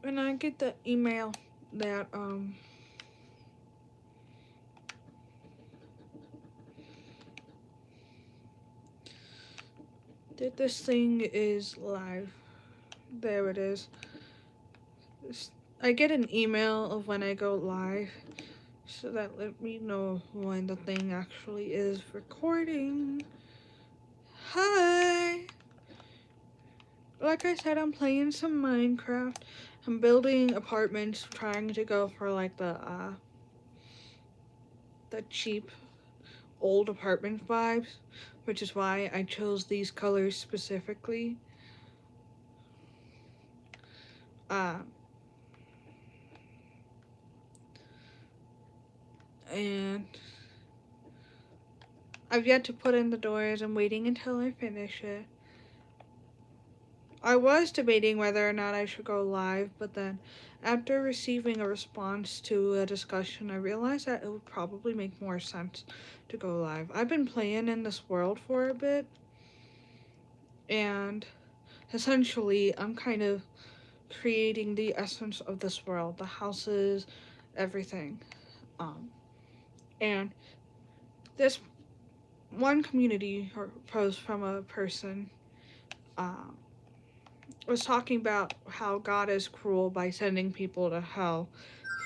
when I get the email that that this thing is live. There it is. I get an email of when I go live, so that let me know when the thing actually is recording. Hi! Like I said, I'm playing some Minecraft. I'm building apartments, trying to go for like the cheap old apartment vibes, which is why I chose these colors specifically. Uh, and I've yet to put in the doors. I'm waiting until I finish it. I was debating whether or not I should go live, but then after receiving a response to a discussion, I realized that it would probably make more sense to go live. I've been playing in this world for a bit, and essentially, I'm kind of creating the essence of this world, the houses, everything. Um, and this one community or post from a person uh, was talking about how God is cruel by sending people to hell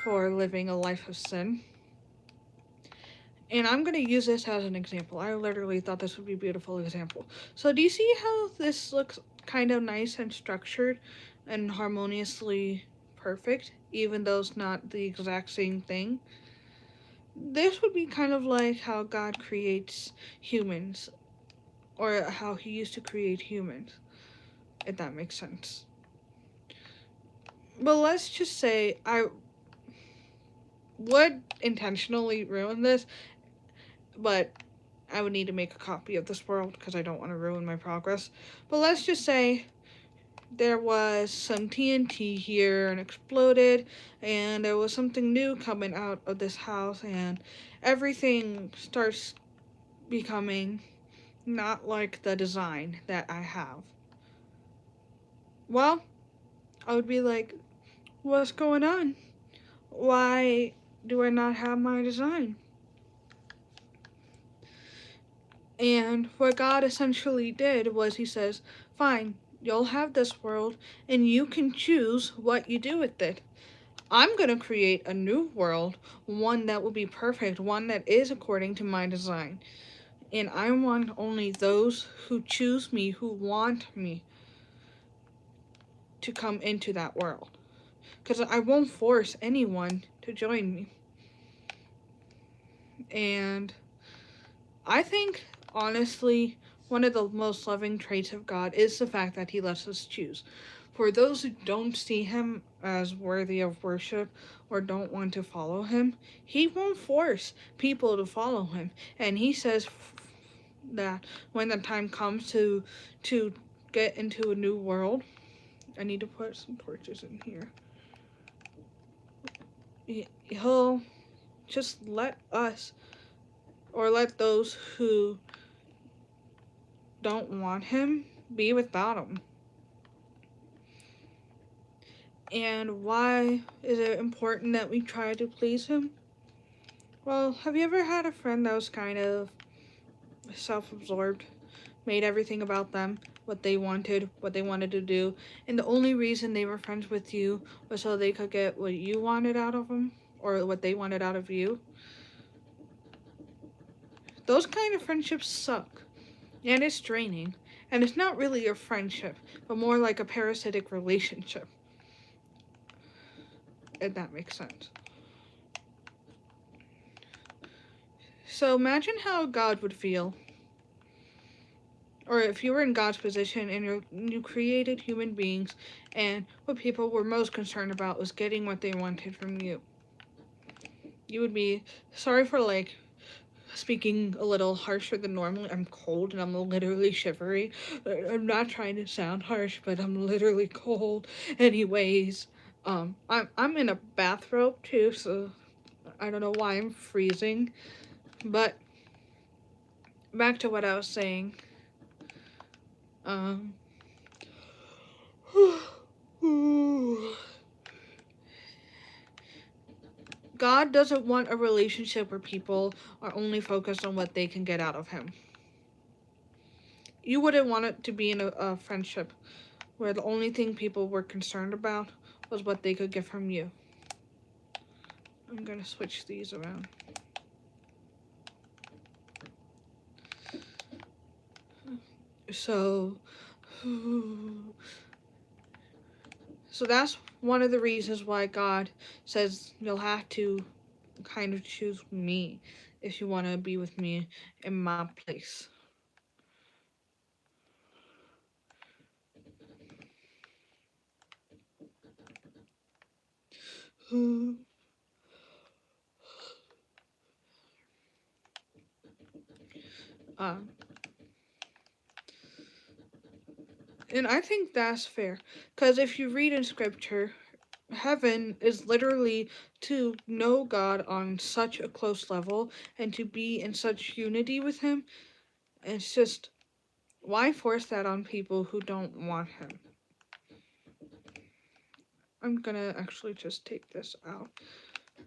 for living a life of sin. And I'm going to use this as an example. I literally thought this would be a beautiful example. So, do you see how this looks kind of nice and structured and harmoniously perfect, even though it's not the exact same thing? This would be kind of like how God creates humans, or how He used to create humans, if that makes sense. But let's just say I would intentionally ruin this, but I would need to make a copy of this world because I don't want to ruin my progress. But let's just say there was some TNT here and exploded, and there was something new coming out of this house, and everything starts becoming not like the design that I have. Well, I would be like, what's going on? Why do I not have my design? And what God essentially did was He says, fine, you'll have this world, and you can choose what you do with it. I'm going to create a new world, one that will be perfect, one that is according to my design. And I want only those who choose me, who want me, to come into that world. Because I won't force anyone to join me. And I think, honestly, one of the most loving traits of God is the fact that He lets us choose. For those who don't see Him as worthy of worship or don't want to follow Him, He won't force people to follow Him. And He says that when the time comes to get into a new world, I need to put some torches in here. He'll just let us, or let those who don't want Him be without Him. And why is it important that we try to please Him? Well, have you ever had a friend that was kind of self-absorbed, made everything about them, what they wanted to do, and the only reason they were friends with you was so they could get what you wanted out of them, or what they wanted out of you? Those kind of friendships suck, and it's draining, and it's not really a friendship, but more like a parasitic relationship, if that makes sense. So imagine how God would feel, or if you were in God's position and you created human beings, and what people were most concerned about was getting what they wanted from you. You would be, sorry for like speaking a little harsher than normal. I'm cold and I'm literally shivery. I'm not trying to sound harsh, but I'm literally cold. Anyways, I'm in a bathrobe too, so I don't know why I'm freezing. But back to what I was saying. Um. God doesn't want a relationship where people are only focused on what they can get out of Him. You wouldn't want it to be in a friendship where the only thing people were concerned about was what they could get from you. I'm gonna switch these around. So that's one of the reasons why God says you'll have to kind of choose me if you want to be with me in my place. Um, and I think that's fair, because if you read in scripture, heaven is literally to know God on such a close level and to be in such unity with Him. And it's just, why force that on people who don't want Him? I'm gonna actually just take this out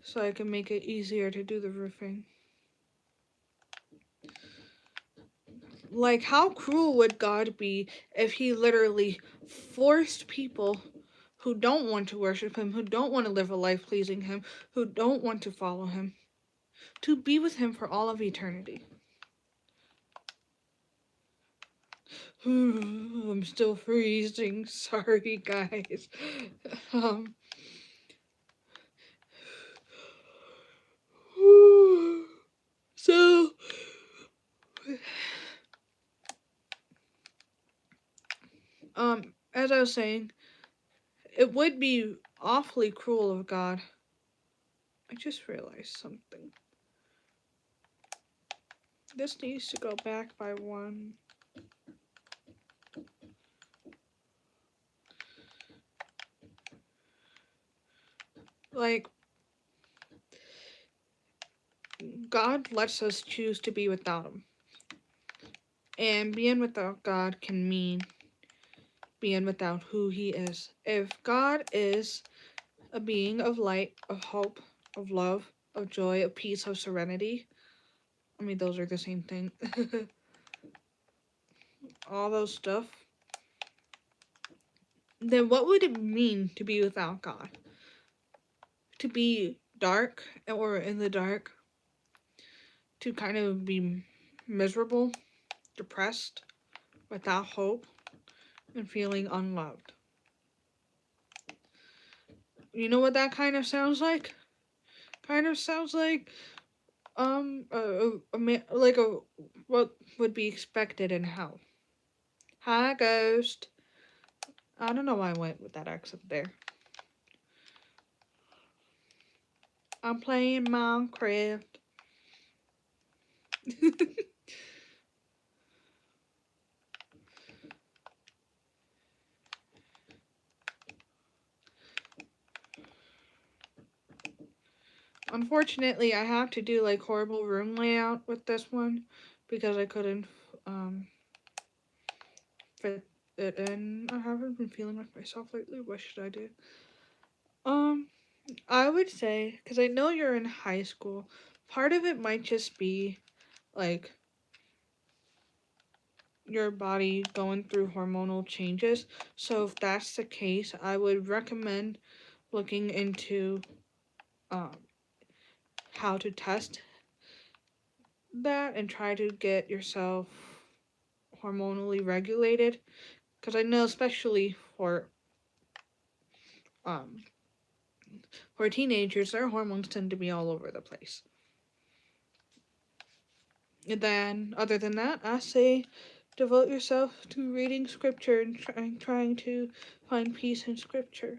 so I can make it easier to do the roofing. Like, how cruel would God be if He literally forced people who don't want to worship Him, who don't want to live a life pleasing Him, who don't want to follow Him, to be with Him for all of eternity? I'm still freezing. Sorry, guys. Um. So. As I was saying, it would be awfully cruel of God. I just realized something. This needs to go back by 1. Like, God lets us choose to be without Him. And being without God can mean being without who He is. If God is a being of light, of hope, of love, of joy, of peace, of serenity, I mean, those are the same thing. All those stuff. Then what would it mean to be without God? To be dark or in the dark? To kind of be miserable, depressed, without hope, and feeling unloved. You know what that kind of sounds like? Kind of sounds like like a what would be expected in hell. Hi, ghost. I don't know why I went with that accent there. I'm playing Minecraft. Unfortunately, I have to do like horrible room layout with this one because I couldn't fit it in. I haven't been feeling like myself lately. What should I do? I would say, because I know you're in high school, part of it might just be like your body going through hormonal changes. So if that's the case, I would recommend looking into um, how to test that and try to get yourself hormonally regulated. Because I know, especially um, for teenagers, their hormones tend to be all over the place. And then, other than that, I say devote yourself to reading scripture and trying to find peace in scripture.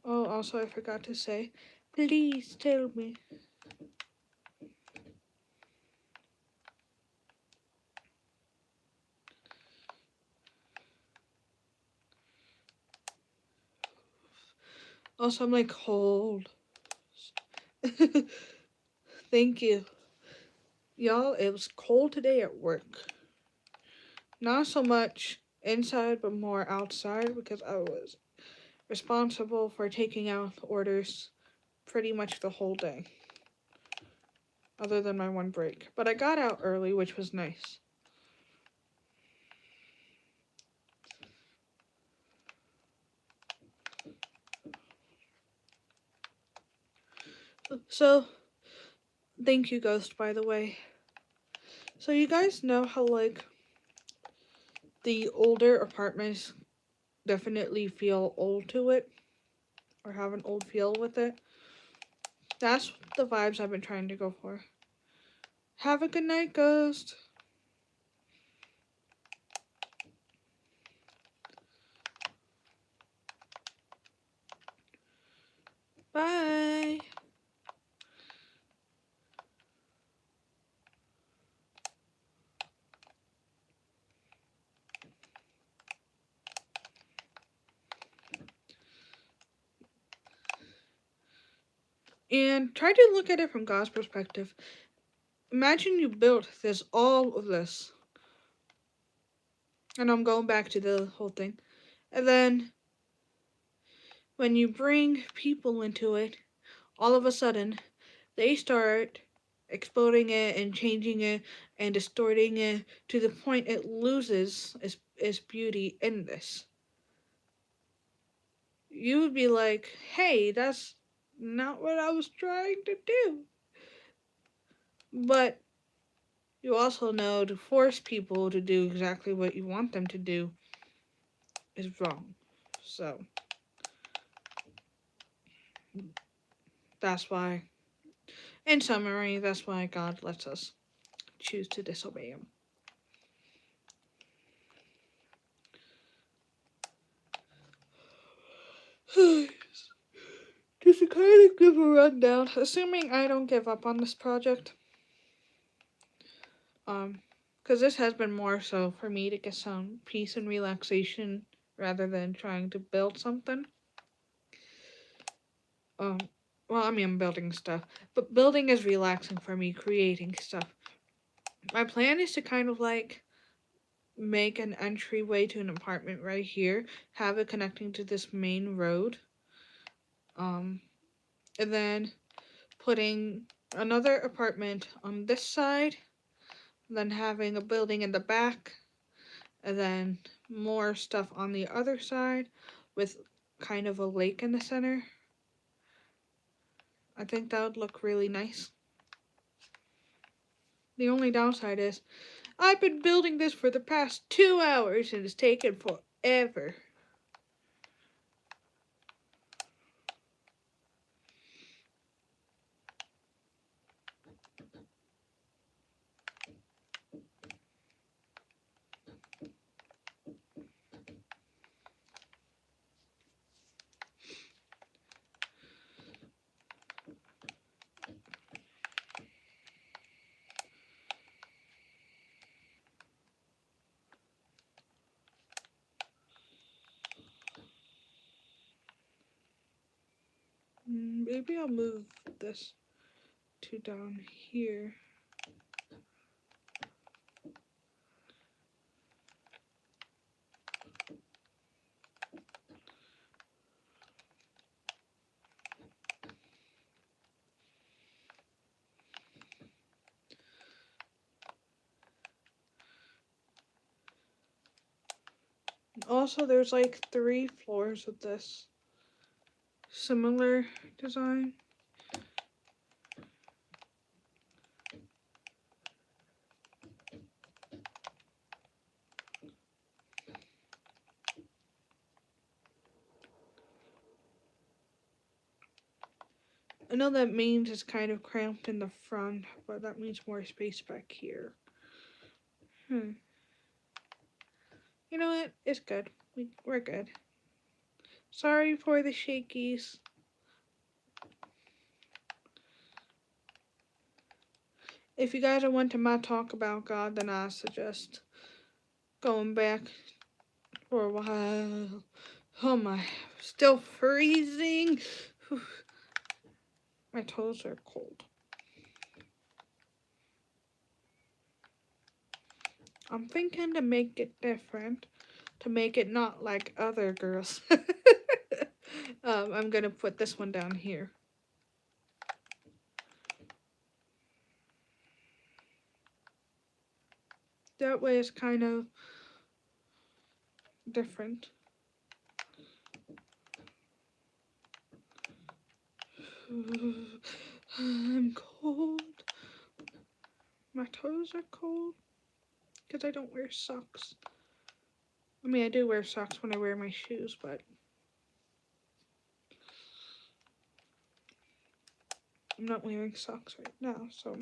Oh, also, I forgot to say, please tell me. Also, I'm like cold. Thank you. Y'all, it was cold today at work. Not so much inside, but more outside because I was responsible for taking out orders pretty much the whole day, other than my one break. But I got out early, which was nice. So, thank you, Ghost, by the way. So, you guys know how, like, the older apartments definitely feel old to it, or have an old feel with it? That's the vibes I've been trying to go for. Have a good night, Ghost. Bye. And try to look at it from God's perspective. Imagine you built all of this. And I'm going back to the whole thing. And then when you bring people into it, all of a sudden they start exploding it and changing it and distorting it to the point it loses its beauty in this. You would be like, hey, that's not what I was trying to do. But you also know to force people to do exactly what you want them to do is wrong. So that's why, in summary, that's why God lets us choose to disobey Him. Just to kind of give a rundown, assuming I don't give up on this project, because this has been more so for me to get some peace and relaxation rather than trying to build something. Well, I mean, I'm building stuff, but building is relaxing for me, creating stuff. My plan is to kind of like make an entryway to an apartment right here, have it connecting to this main road, and then putting another apartment on this side, then having a building in the back, and then more stuff on the other side with kind of a lake in the center. I think that would look really nice. The only downside is I've been building this for the past 2 hours and it's taken forever. Maybe I'll move this to down here. Also, there's like 3 floors of this similar design. I know that means it's kind of cramped in the front, but that means more space back here. You know what? It's good. We're good. Sorry for the shakies. If you guys want to not talk about God, then I suggest going back for a while. Oh my, still freezing. My toes are cold. I'm thinking to make it different, to make it not like other girls. I'm gonna put this one down here. That way it's kind of different. I'm cold. My toes are cold because I don't wear socks. I mean, I do wear socks when I wear my shoes, but I'm not wearing socks right now, so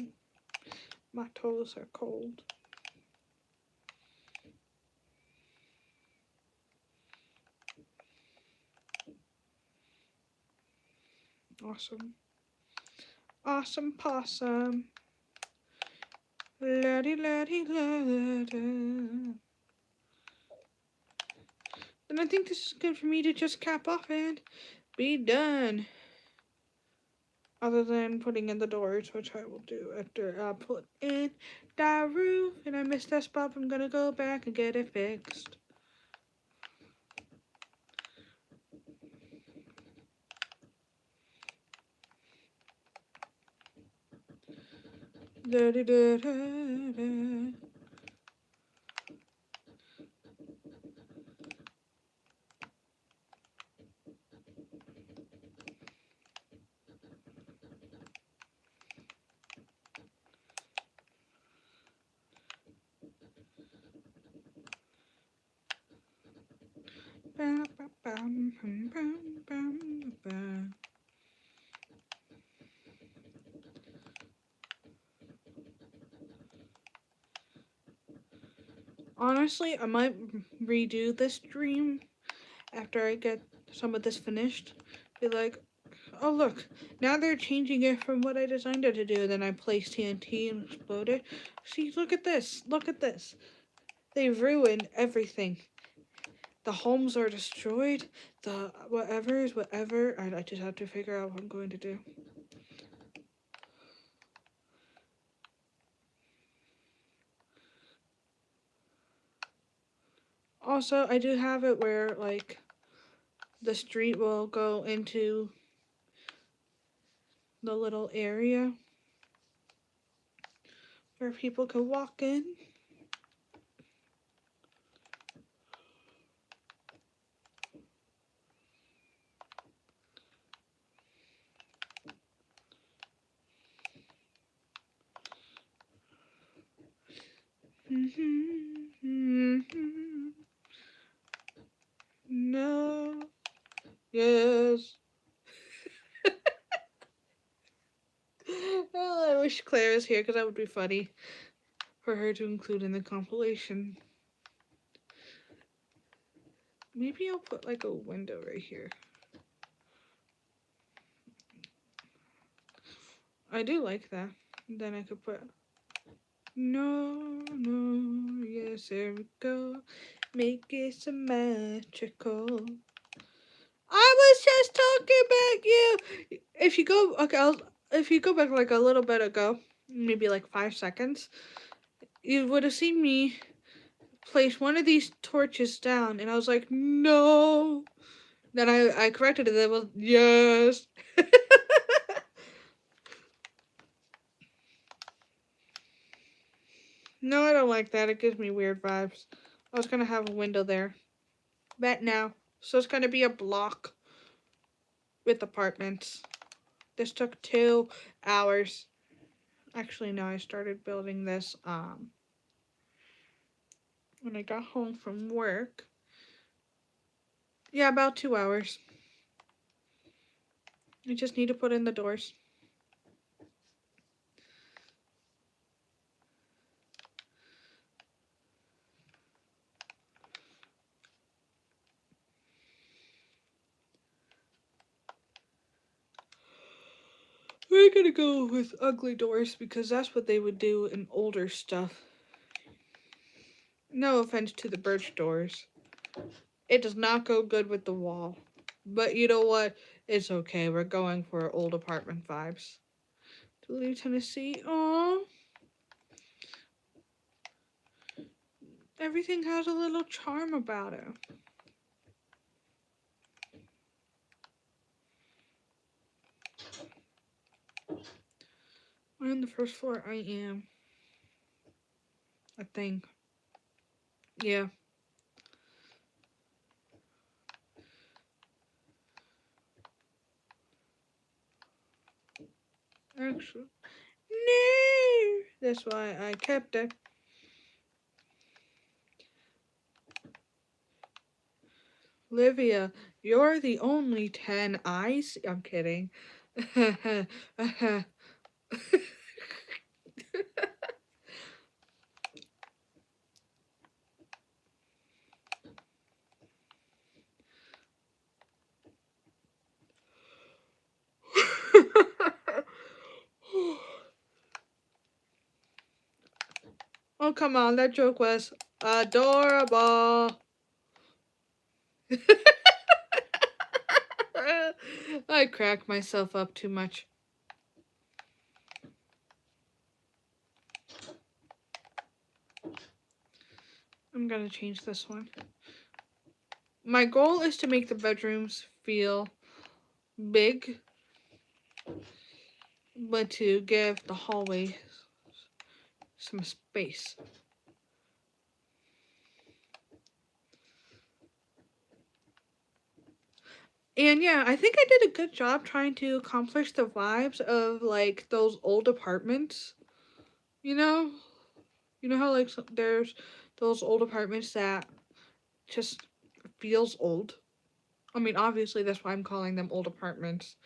my toes are cold. Awesome. Awesome possum. La-di la-di la-da. And I think this is good for me to just cap off and be done. Other than putting in the doors, which I will do after I put in the roof. And I missed that spot. I'm gonna go back and get it fixed. Da-da-da-da-da. Bam, bam, bam, bam, bam, bam. Honestly, I might redo this dream after I get some of this finished. Be like, oh look, now they're changing it from what I designed it to do. Then I place TNT and explode it. See, look at this. Look at this. They ruined everything. The homes are destroyed. The whatever is whatever. I just have to figure out what I'm going to do. Also, I do have it where, like, the street will go into the little area where people can walk in. No. Yes. Well, I wish Claire was here because that would be funny for her to include in the compilation. Maybe I'll put like a window right here. I do like that. Then I could put no, no, yes, there we go. Make it symmetrical. I was just talking about you. If you go, okay, if you go back like a little bit ago, maybe like 5 seconds, you would have seen me place one of these torches down, and I was like, no. Then I corrected it. It was yes. No, I don't like that. It gives me weird vibes. I was gonna have a window there. Bet now. So it's gonna be a block with apartments. This took 2 hours. Actually, no, I started building this when I got home from work. Yeah, about 2 hours. I just need to put in the doors. We're gonna go with ugly doors because that's what they would do in older stuff. No offense to the birch doors. It does not go good with the wall. But you know what? It's okay. We're going for old apartment vibes. Duluth, Tennessee. Aww. Everything has a little charm about it. On the first floor, I am. I think. Yeah. Actually, no. That's why I kept it. Livia, you're the only 10 I see. I'm kidding. Oh, come on. That joke was adorable. I crack myself up too much. I'm gonna change this one. My goal is to make the bedrooms feel big, but to give the hallway some space. And yeah, I think I did a good job trying to accomplish the vibes of like those old apartments. You know, you know how like there's those old apartments that just feels old. I mean, obviously that's why I'm calling them old apartments.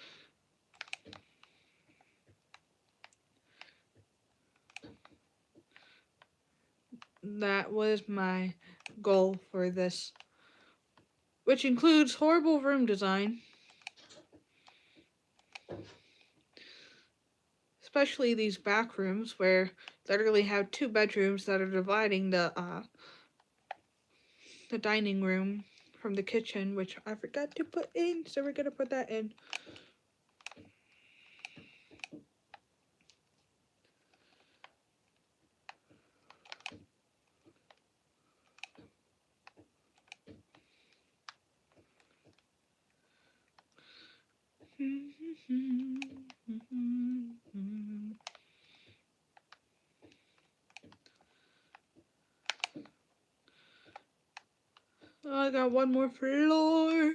That was my goal for this, which includes horrible room design, especially these back rooms where literally have two bedrooms that are dividing the dining room from the kitchen, which I forgot to put in, so we're gonna put that in. Oh, I got one more floor.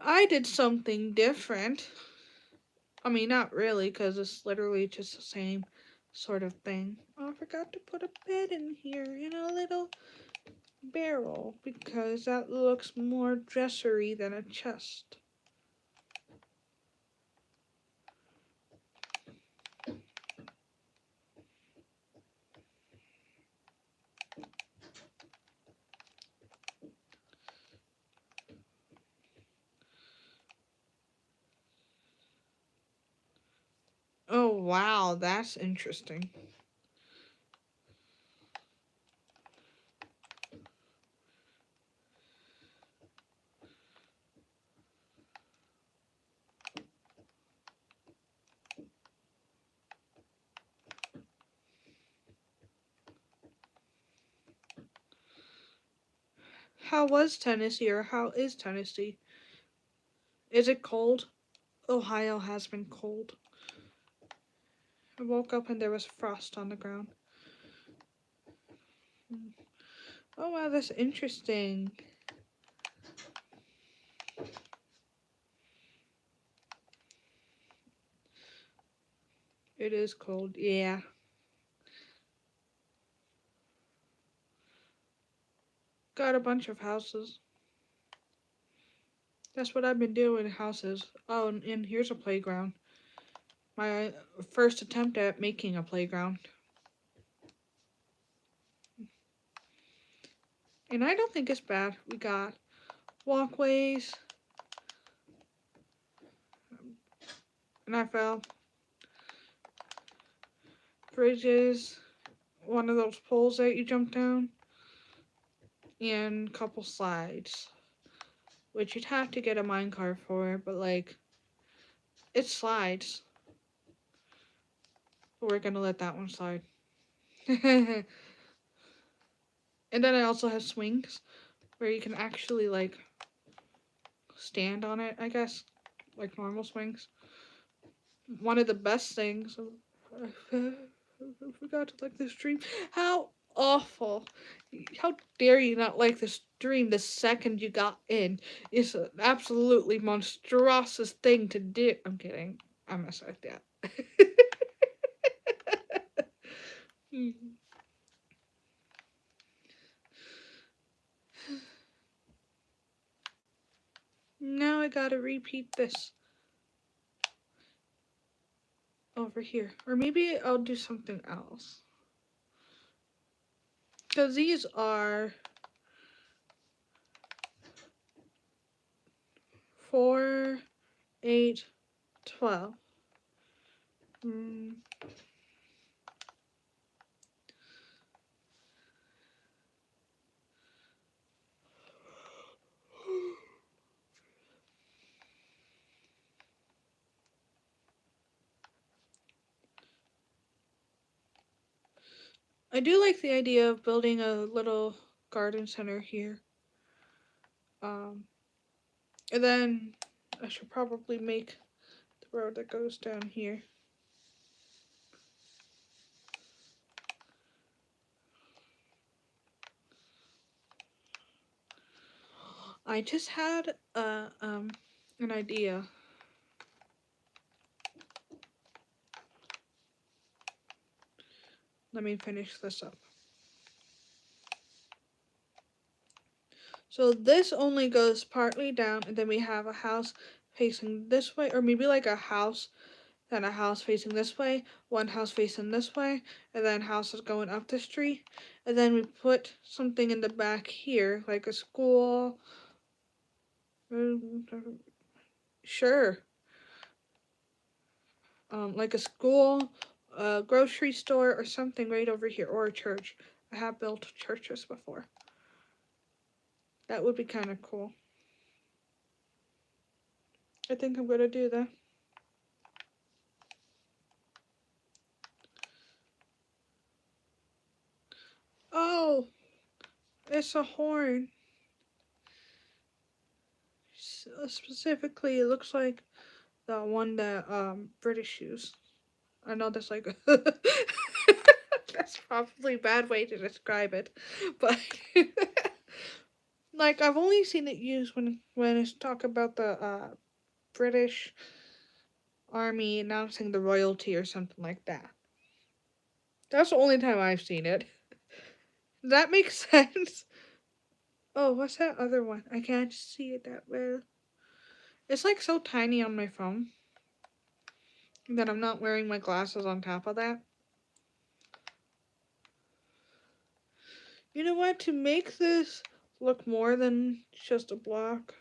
I did something different. I mean, not really, because it's literally just the same sort of thing. Oh, I forgot to put a bed in here in a little barrel because that looks more dressery than a chest. Oh, wow, that's interesting. How was Tennessee, or how is Tennessee? Is it cold? Ohio has been cold. I woke up and there was frost on the ground. Oh, wow, that's interesting. It is cold, yeah. Got a bunch of houses. That's what I've been doing, houses. Oh, and here's a playground. My first attempt at making a playground. And I don't think it's bad. We got walkways. And I fell. Bridges. One of those poles that you jump down. And a couple slides. Which you'd have to get a minecart for, but like, it slides. But we're gonna let that one slide. And then I also have swings where you can actually like stand on it, I guess, like normal swings. One of the best things. I forgot to like this dream. How awful. How dare you not like this dream the second you got in? It's an absolutely monstrous thing to do. I'm kidding. I'm messing with that. Now I gotta repeat this over here. Or maybe I'll do something else. Because these are 4, 8, 12. I do like the idea of building a little garden center here. And then I should probably make the road that goes down here. I just had an idea. Let me finish this up. So this only goes partly down, and then we have a house facing this way, or maybe like a house, then a house facing this way, one house facing this way, and then houses going up the street. And then we put something in the back here, like a school. Sure. Like a school, a grocery store, or something right over here, or a church. I have built churches before. That would be kind of cool. I think I'm gonna do that. Oh, it's a horn. Specifically, it looks like the one that British use. I know that's like that's probably a bad way to describe it, but like I've only seen it used when it's talk about the British Army announcing the royalty or something like that. That's the only time I've seen it. Does that make sense? Oh, what's that other one? I can't see it that well. It's like so tiny on my phone that I'm not wearing my glasses on top of that. You know what? To make this look more than just a block,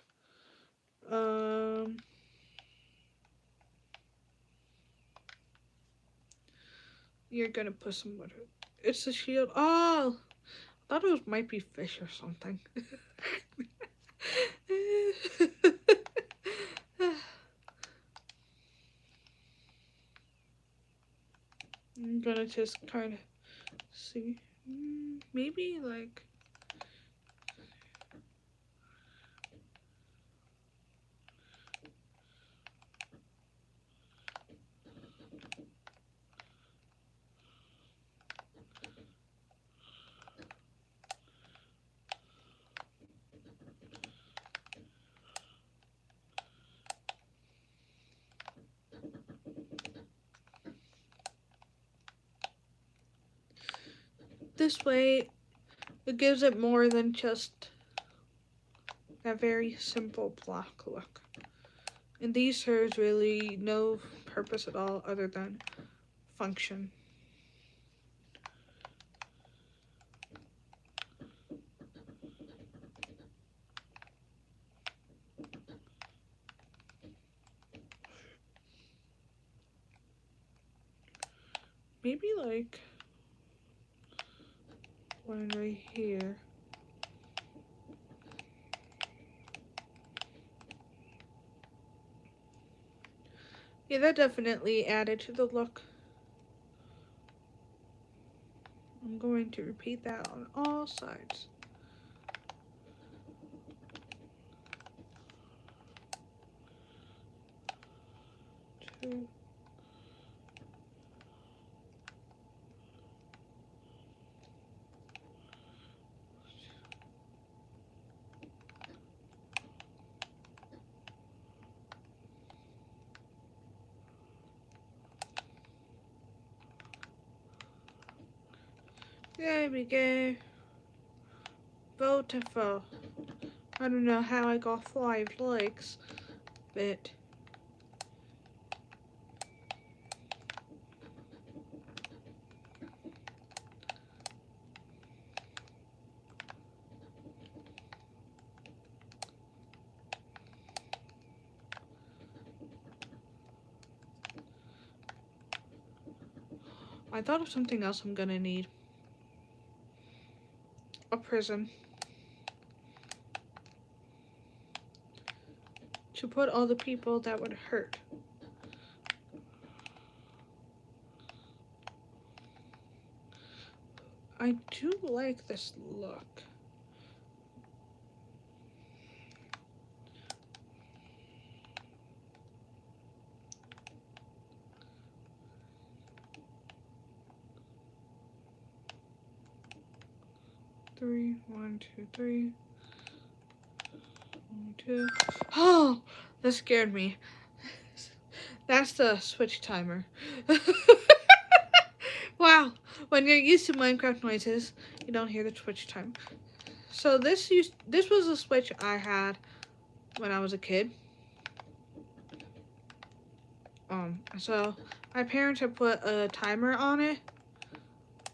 you're gonna put some wood. It's a shield. Oh, I thought it might be fish or something. I'm gonna just kind of see. Maybe like. This way, it gives it more than just a very simple block look. And these serves really no purpose at all other than function. Maybe like one right here. Yeah, that definitely added to the look. I'm going to repeat that on all sides. Two. There we go. Beautiful. I don't know how I got 5 likes, but I thought of something else I'm gonna need. A prison. To put all the people that would hurt. I do like this look. Three, 1, 2, 3. 1, 2. Oh, that scared me. That's the switch timer. Wow, when you're used to Minecraft noises, you don't hear the switch time. So this was a switch I had when I was a kid. So my parents had put a timer on it,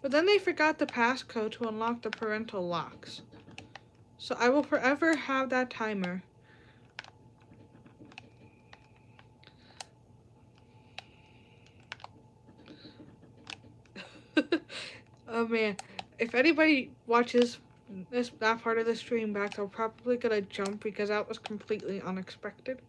but then they forgot the passcode to unlock the parental locks. So I will forever have that timer. Oh man, if anybody watches that part of the stream back, they're probably gonna jump because that was completely unexpected.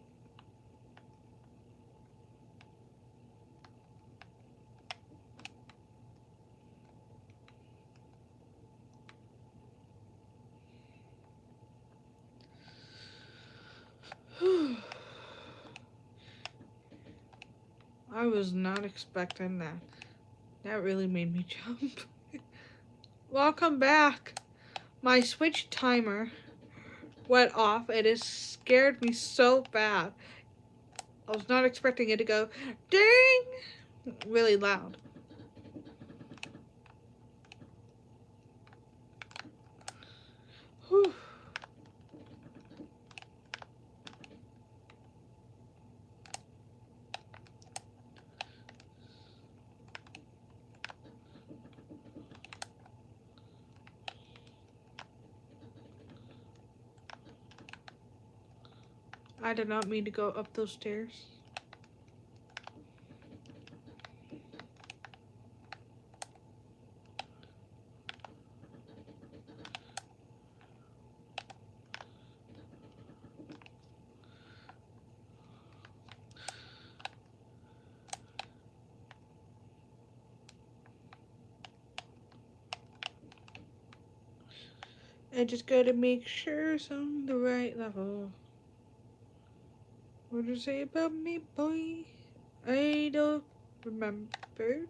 I was not expecting that. That really made me jump. Welcome back. My Switch timer went off and it scared me so bad. I was not expecting it to go ding really loud. Whew. I did not mean to go up those stairs. I just gotta make sure it's on the right level. What did you say about me, boy? I don't remember.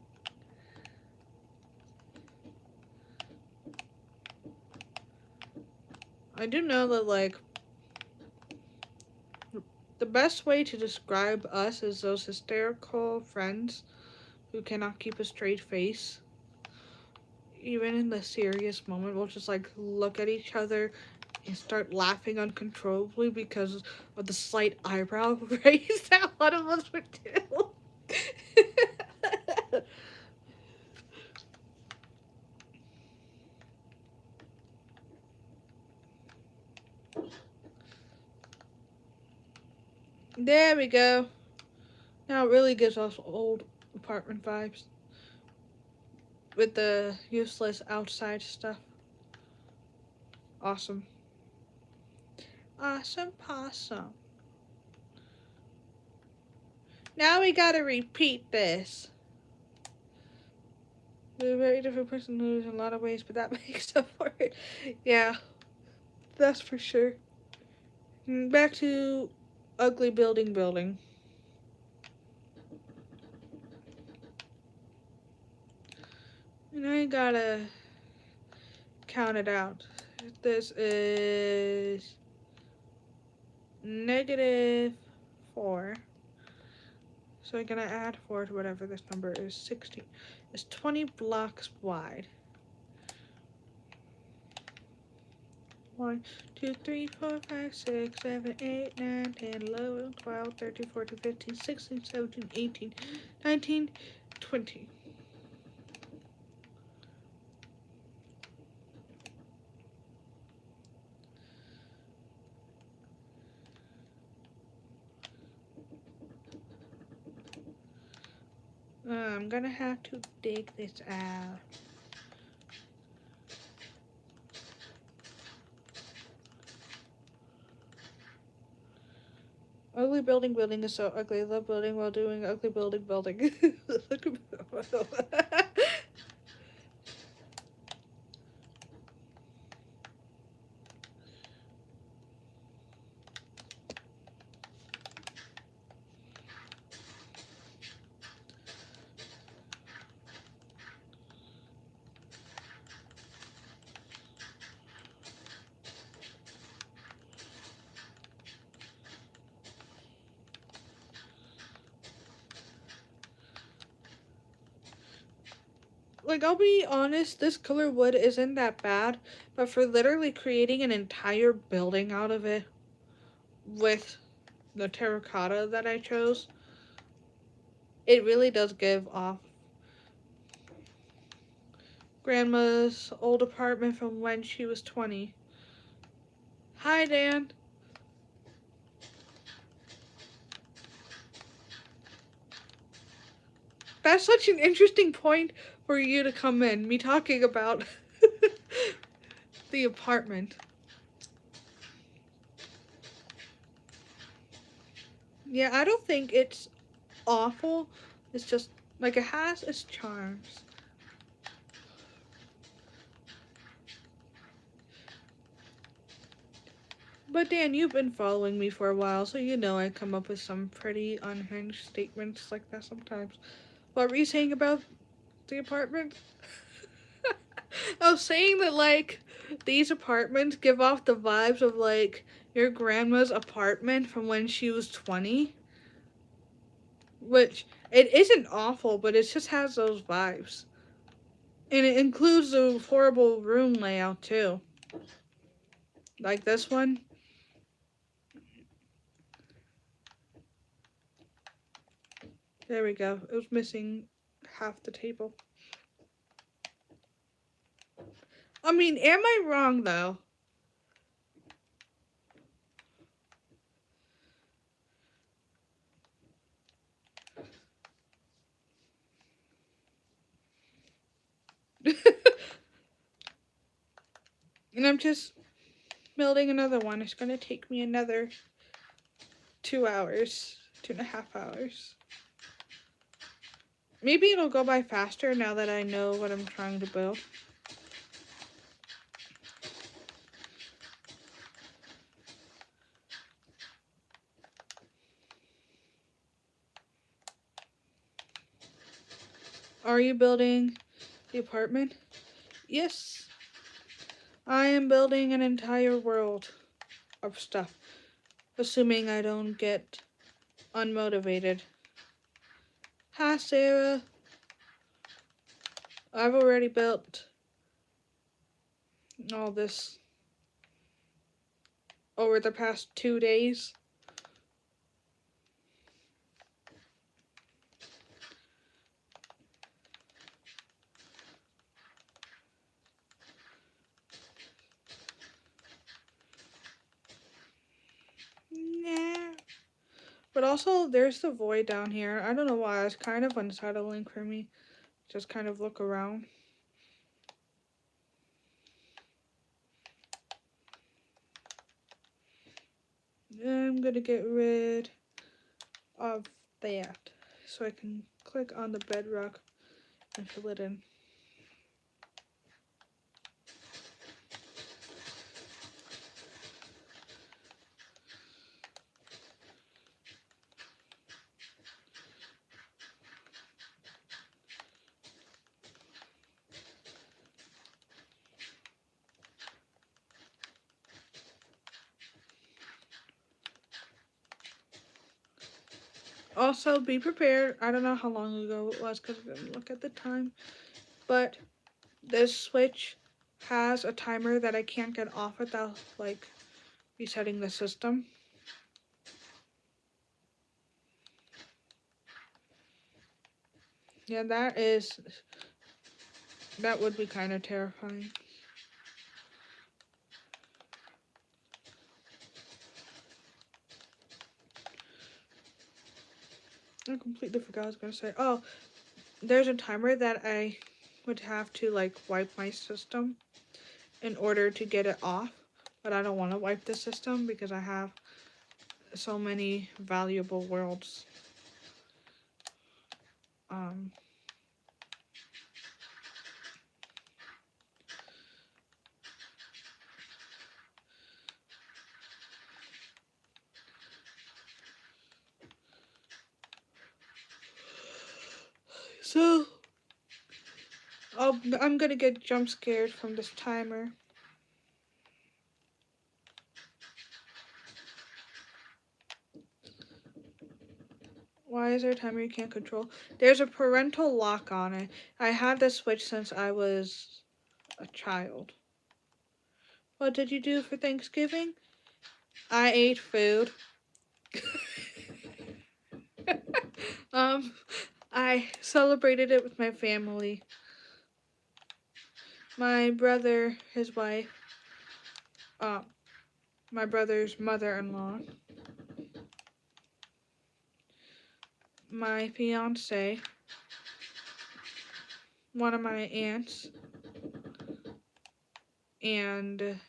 I do know that, like, the best way to describe us is those hysterical friends who cannot keep a straight face. Even in the serious moment, we'll just, like, look at each other and start laughing uncontrollably because of the slight eyebrow raise that one of us would do. There we go. Now it really gives us old apartment vibes with the useless outside stuff. Awesome. Awesome possum. Now we gotta repeat this. We're a very different person in a lot of ways, but that makes up for it. Yeah, that's for sure. Back to ugly building. And I gotta count it out. This is -4. So I'm gonna add 4 to whatever this number is. 16. It's 20 blocks wide. 1, 2, 3, 4, 5, 6, 7, 8, 9, 10, 11, 12, 13, 14, 15, 16, 17, 18, 19, 20. I'm gonna have to dig this out. Ugly building is so ugly. Love building while doing ugly building. Like, I'll be honest, this color wood isn't that bad, but for literally creating an entire building out of it with the terracotta that I chose, it really does give off Grandma's old apartment from when she was 20. Hi, Dan. That's such an interesting point for you to come in, me talking about the apartment. Yeah, I don't think it's awful. It's just, like, it has its charms. But Dan, you've been following me for a while, so you know I come up with some pretty unhinged statements like that sometimes. What were you saying about the apartment? I was saying that, like, these apartments give off the vibes of, like, your grandma's apartment from when she was 20. Which, it isn't awful, but it just has those vibes. And it includes the horrible room layout, too. Like this one. There we go. It was missing half the table. I mean, am I wrong, though? And I'm just building another one. It's going to take me another 2 hours, 2.5 hours. Maybe it'll go by faster now that I know what I'm trying to build. Are you building the apartment? Yes. I am building an entire world of stuff. Assuming I don't get unmotivated. Hi, Sarah. I've already built all this over the past 2 days. Nah. But also, there's the void down here. I don't know why. It's kind of unsettling for me. Just kind of look around. I'm gonna get rid of that so I can click on the bedrock and fill it in. Also, be prepared. I don't know how long ago it was because I didn't look at the time. But this switch has a timer that I can't get off without like resetting the system. Yeah, that would be kind of terrifying. I completely forgot what I was gonna say. Oh, there's a timer that I would have to like wipe my system in order to get it off, but I don't want to wipe the system because I have so many valuable worlds. Um, so I'm gonna get jump scared from this timer. Why is there a timer you can't control? There's a parental lock on it. I had this switch since I was a child. What did you do for Thanksgiving? I ate food. um, I celebrated it with my family. My brother, his wife, uh, my brother's mother-in-law, my fiance, one of my aunts, and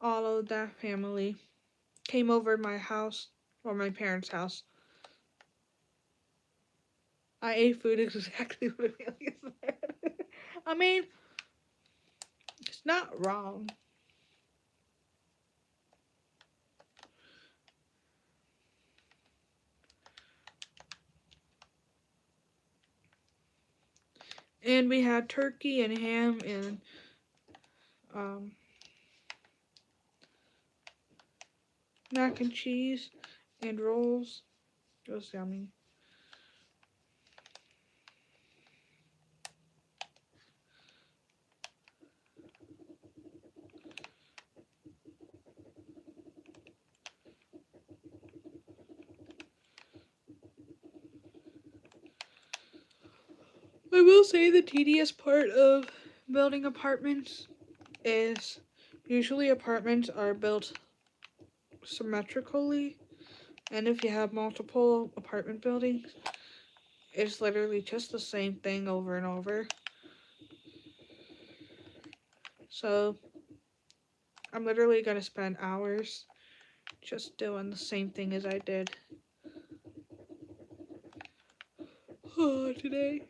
all of that family came over my house, or my parents' house. I ate food exactly what Amelia said. I mean, it's not wrong. And we had turkey and ham and um, mac and cheese and rolls. It was yummy. I will say the tedious part of building apartments is usually apartments are built symmetrically, and if you have multiple apartment buildings, it's literally just the same thing over and over. So I'm literally gonna spend hours just doing the same thing as I did today.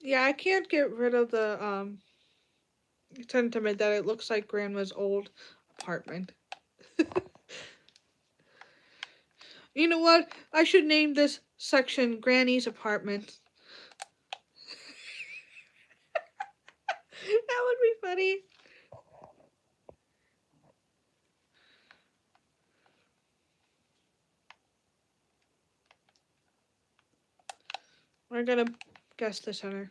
Yeah, I can't get rid of the sentiment that it looks like grandma's old apartment. You know what? I should name this section Granny's apartment. That would be funny. We're gonna guess the center.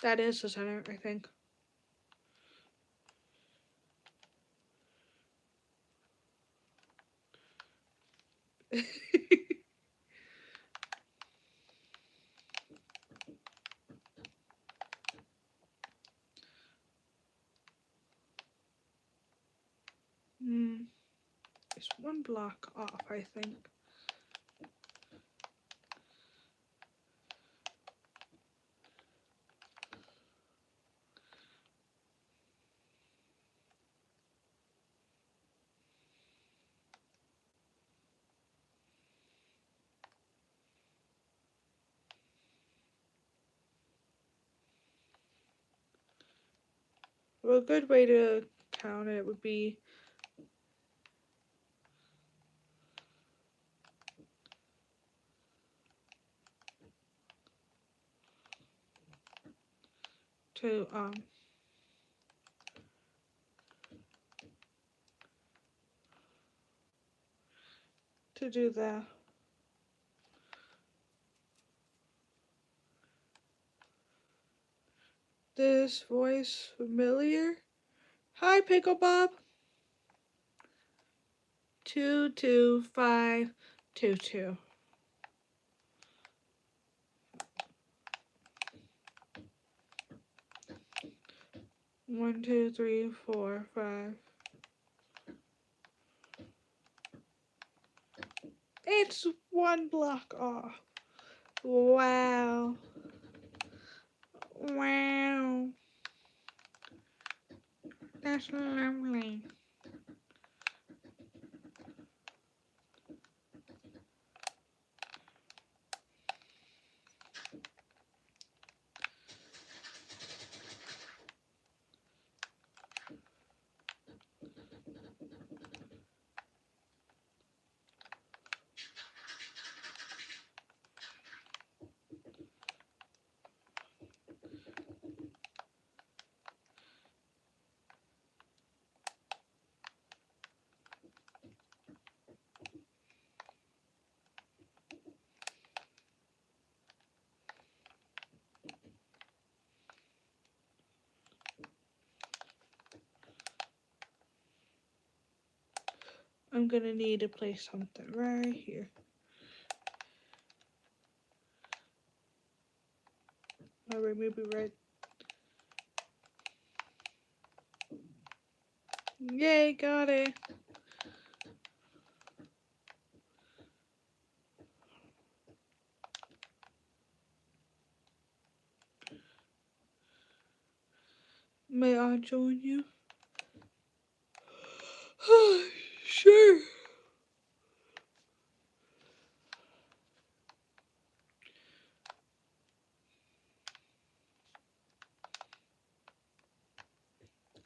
That is the center, I think. It's one block off, I think. Well, a good way to count it would be to do that. This voice familiar? Hi, Pickle Bob. 22522. 1, 2, 3, 4, 5. It's one block off. Wow. Wow. That's lovely. I'm gonna need to place something right here. Alright, maybe right. Yay, got it. May I join you? Sure.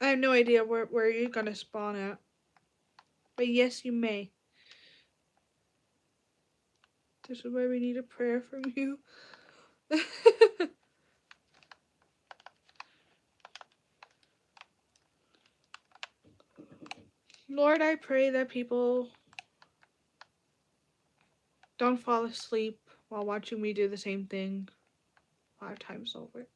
I have no idea where you're gonna spawn at. But yes, you may. This is where we need a prayer from you. Lord, I pray that people don't fall asleep while watching me do the same thing 5 times over.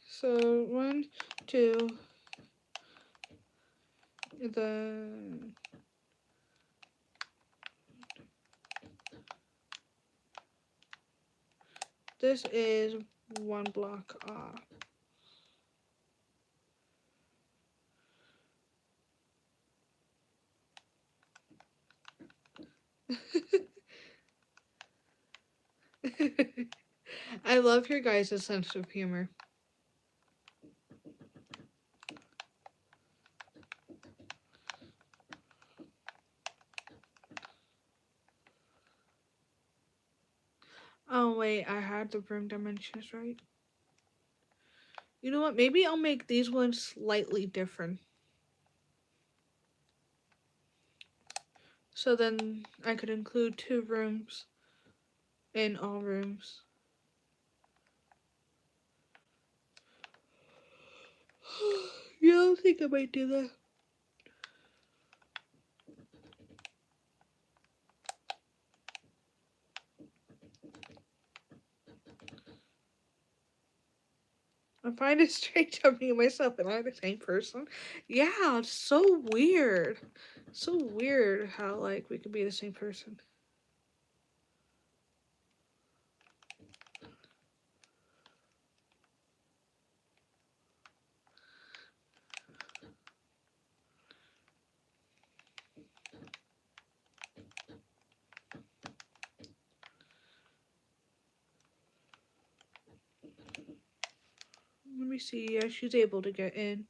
So 1, 2, this is 1 block off. I love your guys' sense of humor. Oh wait, I had the room dimensions right. You know what? Maybe I'll make these ones slightly different. So then I could include 2 rooms in all rooms. Yeah, I think I might do that. I find it strange how me and myself and I are the same person. Yeah, it's so weird. So weird how like we could be the same person. Let me see. Yeah, she's able to get in.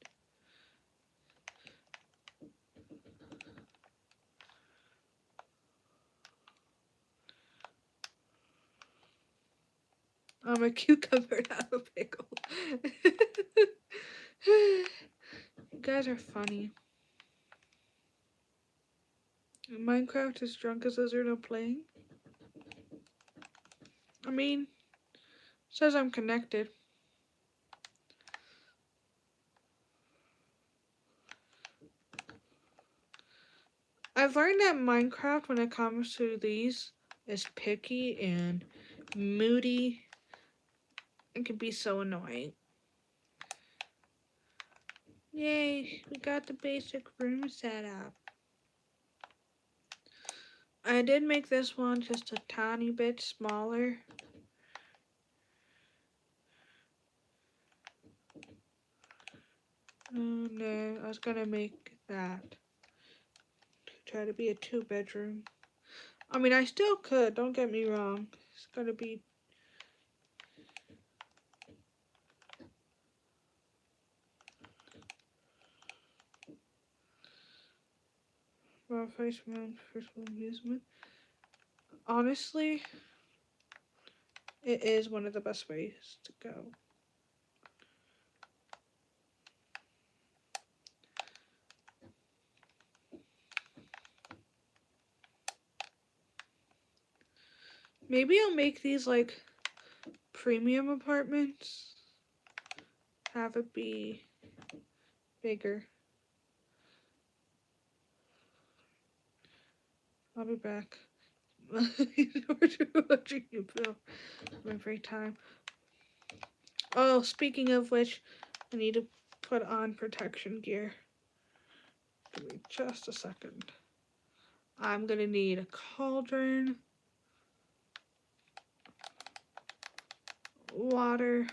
I'm a cucumber, not a pickle. You guys are funny. Minecraft is drunk as Lizard not playing. I mean, it says I'm connected. I've learned that Minecraft, when it comes to these, is picky and moody and can be so annoying. Yay, we got the basic room set up. I did make this one just a tiny bit smaller. No, I was gonna make that try to be a 2-bedroom. I mean, I still could, don't get me wrong. It's gonna be well, first amusement. Honestly, it is one of the best ways to go. Maybe I'll make these like premium apartments. Have it be bigger. I'll be back. Watching you bill my free time. Oh, speaking of which, I need to put on protection gear. Give me just a second. I'm gonna need a cauldron, water,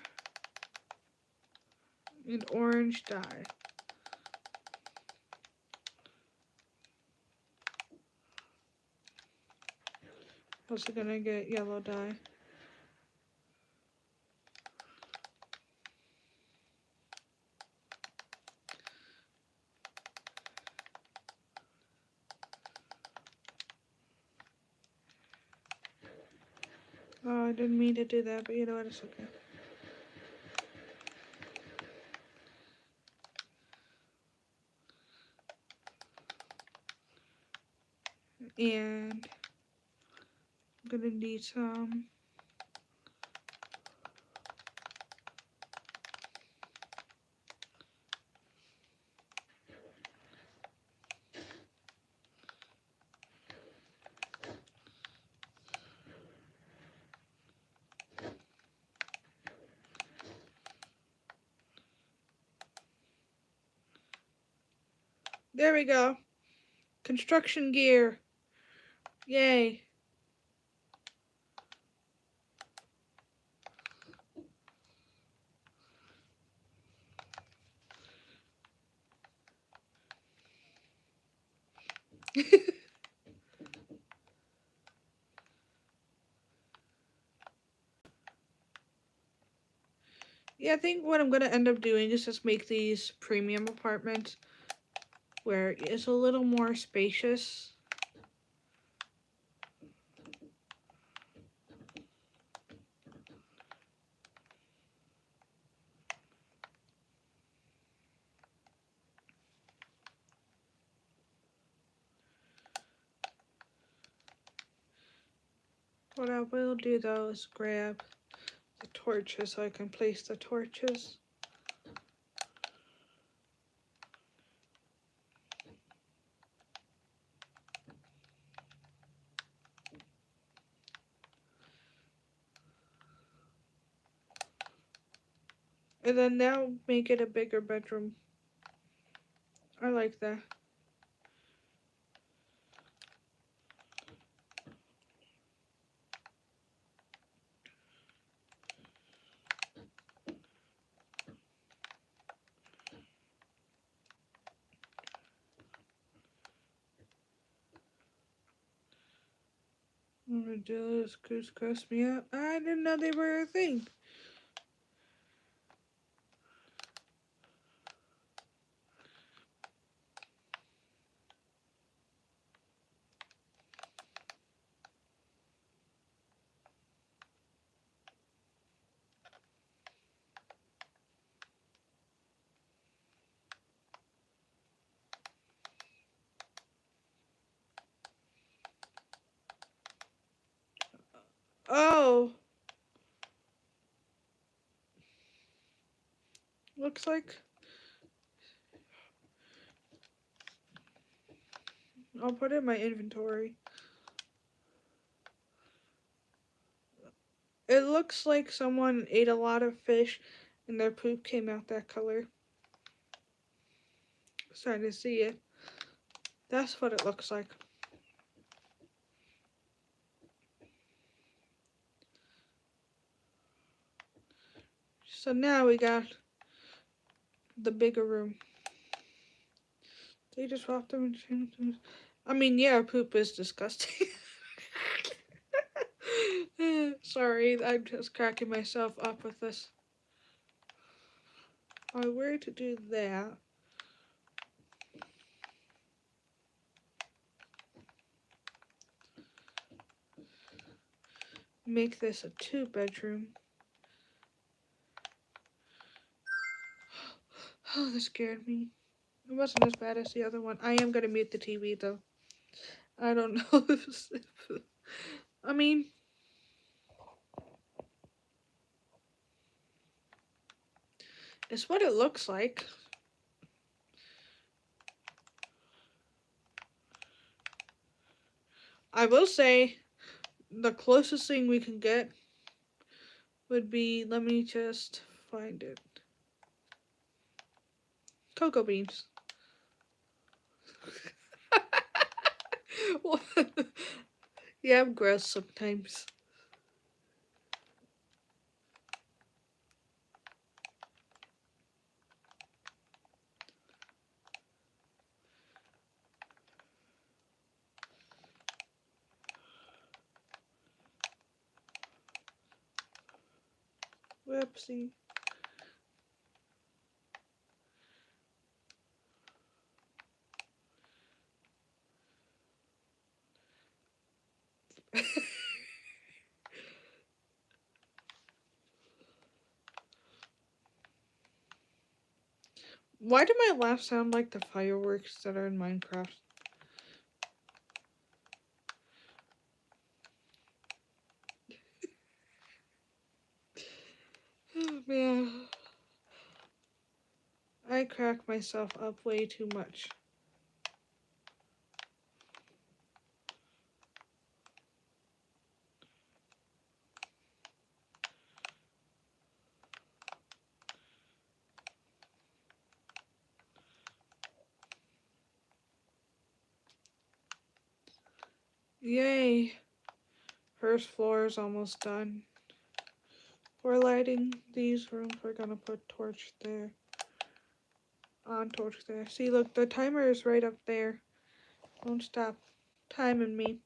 and orange dye. Also gonna get yellow dye. Oh, I didn't mean to do that, but you know what, it's okay. And I'm gonna need some there we go. Construction gear. Yay. Yeah, I think what I'm gonna end up doing is just make these premium apartments where it's a little more spacious. What I will do though is grab the torches so I can place the torches. And then that'll make it a bigger bedroom. I like that. I'm gonna do this goose cuss me out. I didn't know they were a thing. Oh. looks like. I'll put it in my inventory. It looks like someone ate a lot of fish and their poop came out that color. Starting to see it. That's what it looks like. So now we got the bigger room. They just walked them. I mean, yeah, poop is disgusting. Sorry, I'm just cracking myself up with this. Where to do that? Make this a 2-bedroom. Oh, that scared me. It wasn't as bad as the other one. I am gonna mute the TV though. I don't know if I mean, it's what it looks like. I will say the closest thing we can get would be, let me just find it. Cocoa beans. Yeah, I'm gross sometimes. Whoopsie. Why do my laughs sound like the fireworks that are in Minecraft? Oh man. I crack myself up way too much. Yay. First floor is almost done. For lighting these rooms, we're gonna put torch there. On torch there. See, look, the timer is right up there. Don't stop timing me.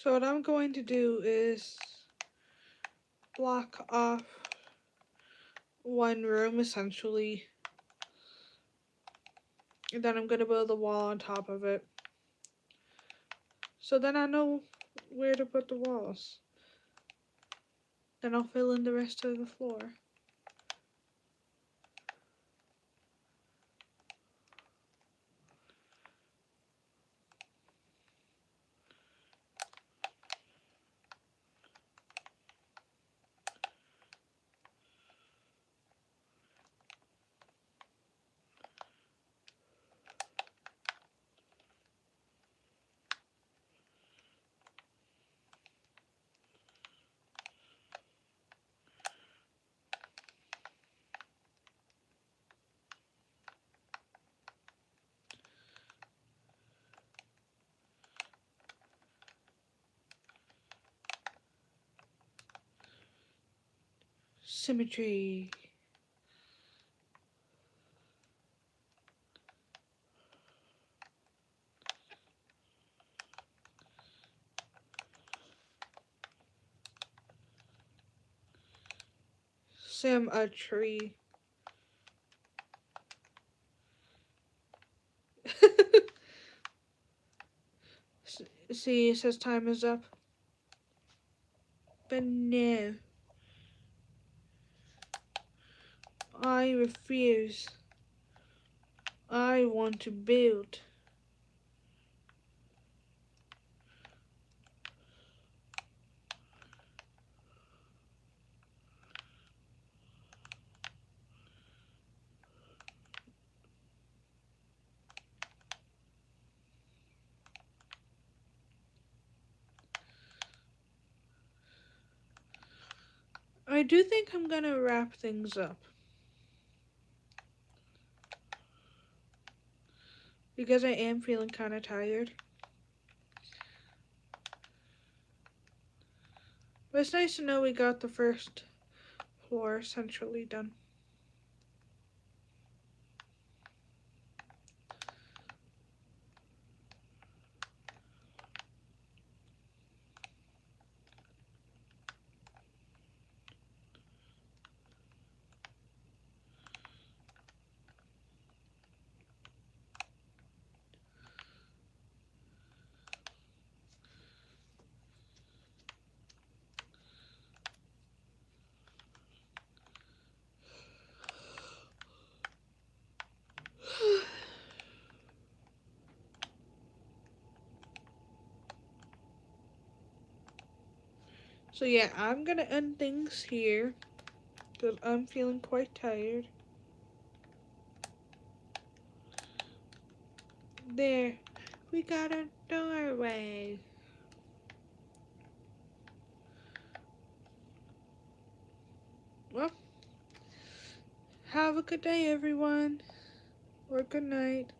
So what I'm going to do is block off one room essentially, and then I'm gonna build a wall on top of it. So then I know where to put the walls. Then I'll fill in the rest of the floor. Symmetry. Symmetry. See, it says time is up. But no. I refuse. I want to build. I do think I'm gonna wrap things up. Because I am feeling kind of tired. But it's nice to know we got the first floor essentially done. So yeah, I'm gonna end things here because I'm feeling quite tired. There, we got a doorway. Well, have a good day, everyone, or good night.